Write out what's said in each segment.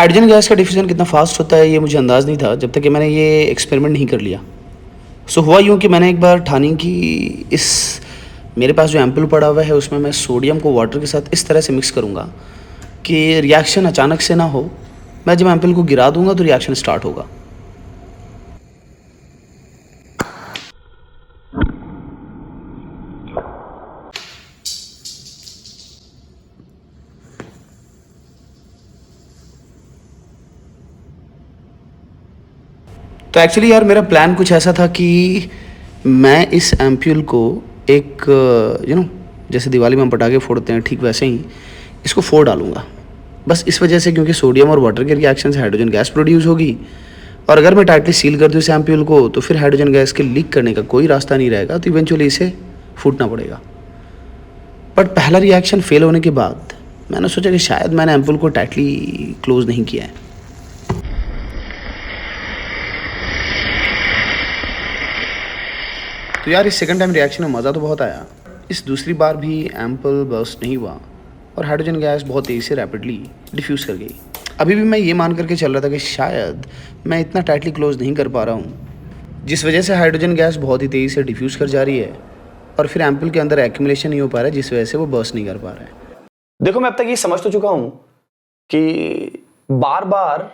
Hydrogen gas का diffusion कितना fast होता है ये मुझे अंदाज़ नहीं था जब तक कि मैंने ये एक्सपेरिमेंट नहीं कर लिया। सो हुआ यूँ कि मैंने एक बार ठानी कि इस मेरे पास जो एम्पल पड़ा हुआ है उसमें मैं सोडियम को वाटर के साथ इस तरह से मिक्स करूँगा कि रिएक्शन अचानक से ना हो। मैं जब एम्पल को गिरा दूंगा तो रिएक्शन स्टार्ट होगा। तो एक्चुअली यार मेरा प्लान कुछ ऐसा था कि मैं इस एम्प्यूल को एक जैसे दिवाली में हम पटाखे फोड़ते हैं ठीक वैसे ही इसको फोड़ डालूंगा। बस इस वजह से क्योंकि सोडियम और वाटर के रिएक्शन से हाइड्रोजन गैस प्रोड्यूस होगी और अगर मैं टाइटली सील कर दूँ इस एम्प्यूल को तो फिर हाइड्रोजन गैस के लीक करने का कोई रास्ता नहीं रहेगा, तो इवेंचुअली इसे फूटना पड़ेगा। बट पहला रिएक्शन फेल होने के बाद मैंने सोचा कि शायद मैंने एम्प्यूल को टाइटली क्लोज नहीं किया है। तो यार इस सेकंड टाइम रिएक्शन में मज़ा तो बहुत आया। इस दूसरी बार भी एम्पल बर्स्ट नहीं हुआ और हाइड्रोजन गैस बहुत तेज़ी से रैपिडली डिफ्यूज़ कर गई। अभी भी मैं ये मान करके चल रहा था कि शायद मैं इतना टाइटली क्लोज नहीं कर पा रहा हूँ जिस वजह से हाइड्रोजन गैस बहुत ही तेज़ी से डिफ्यूज़ कर जा रही है और फिर एम्पल के अंदर एक्यूमुलेशन नहीं हो पा रहा है जिस वजह से वो बर्स्ट नहीं कर पा रहा है। देखो मैं अब तक ये समझ तो चुका हूं कि बार बार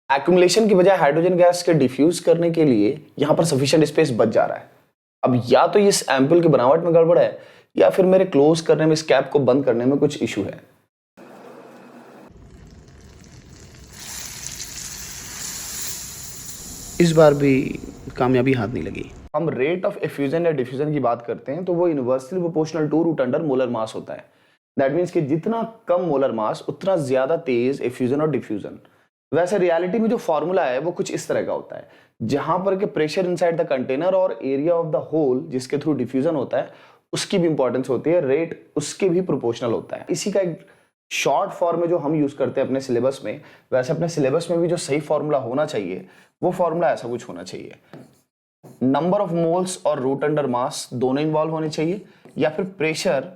एक्यूमुलेशन की बजाय हाइड्रोजन गैस के डिफ्यूज करने के लिए यहां पर सफिशिएंट स्पेस बच जा रहा है। अब या तो इस एम्पल की बनावट में गड़बड़ है या फिर मेरे क्लोज करने में, इस कैप को बंद करने में कुछ इशू है। इस बार भी कामयाबी हाथ नहीं लगी। हम रेट ऑफ एफ्यूजन या डिफ्यूजन की बात करते हैं तो वो inversely proportional to root under molar mass होता है। दैट मीन्स कि जितना कम मोलर मास उतना ज्यादा तेज एफ्यूजन और डिफ्यूजन। वैसे रियलिटी में जो फॉर्मूला है वो कुछ इस तरह का होता है, जहां पर के प्रेशर इनसाइड द कंटेनर और एरिया ऑफ द होल जिसके थ्रू डिफ्यूजन होता है उसकी भी इंपॉर्टेंस होती है, रेट उसके भी प्रोपोर्शनल होता है। इसी का एक शॉर्ट फॉर्म में जो हम यूज करते हैं अपने सिलेबस में, वैसे अपने सिलेबस में भी जो सही फॉर्मूला होना चाहिए वो फॉर्मूला ऐसा कुछ होना चाहिए। नंबर ऑफ मोल्स और रूट अंडर मास दोनों इन्वॉल्व होने चाहिए, या फिर प्रेशर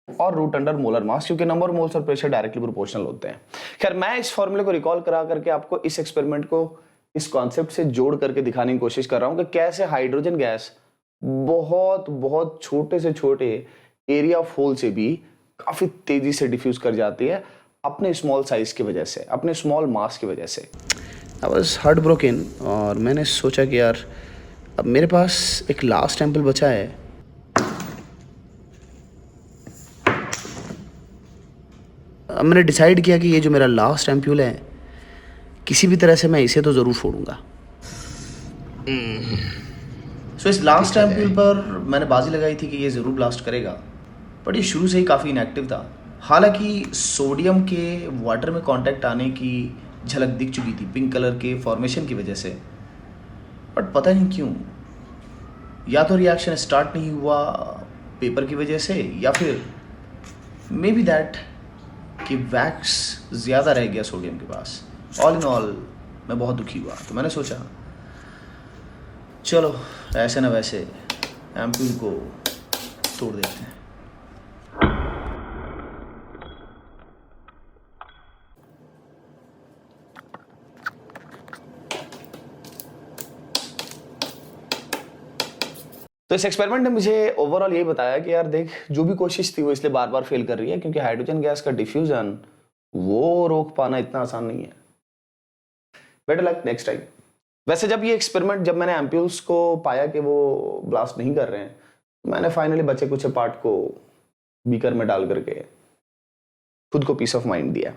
और रूट अंडर मोलर मास, क्योंकि नंबर मोल्स और प्रेशर डायरेक्टली प्रोपोर्शनल होते हैं। खैर मैं इस फॉर्मूले को रिकॉल करा करके आपको इस एक्सपेरिमेंट को इस कॉन्सेप्ट से जोड़ करके दिखाने की कोशिश कर रहा हूं कि कैसे हाइड्रोजन गैस बहुत बहुत छोटे से छोटे एरिया ऑफ होल से भी काफी तेजी से डिफ्यूज कर जाती है अपने स्मॉल साइज की वजह से, अपने स्मॉल मास की वजह से। आई वॉज हार्ट ब्रोकन और मैंने सोचा कि यार अब मेरे पास एक लास्ट एम्पल बचा है। अब मैंने डिसाइड किया कि ये जो मेरा लास्ट एम्प्यूल है किसी भी तरह से मैं इसे तो ज़रूर फोड़ूंगा। सो इस लास्ट एम्प्यूल पर मैंने बाजी लगाई थी कि ये ज़रूर ब्लास्ट करेगा, बट ये शुरू से ही काफ़ी इनएक्टिव था। हालांकि सोडियम के वाटर में कांटेक्ट आने की झलक दिख चुकी थी पिंक कलर के फॉर्मेशन की वजह से, बट पता नहीं क्यों या तो रिएक्शन स्टार्ट नहीं हुआ पेपर की वजह से, या फिर मे बी दैट कि वैक्स ज़्यादा रह गया सोडियम के पास। ऑल इन ऑल मैं बहुत दुखी हुआ, तो मैंने सोचा चलो ऐसे ना वैसे एम्प्यूल को तोड़ देते हैं। तो इस एक्सपेरिमेंट ने मुझे ओवरऑल यही बताया कि यार देख, जो भी कोशिश थी वो इसलिए बार बार फेल कर रही है क्योंकि हाइड्रोजन गैस का डिफ्यूजन वो रोक पाना इतना आसान नहीं है। Better luck next time. वैसे जब ये एक्सपेरिमेंट, जब मैंने एम्प्यूल्स को पाया कि वो ब्लास्ट नहीं कर रहे हैं, मैंने फाइनली बचे कुछ पार्ट को बीकर में डाल करके खुद को पीस ऑफ माइंड दिया।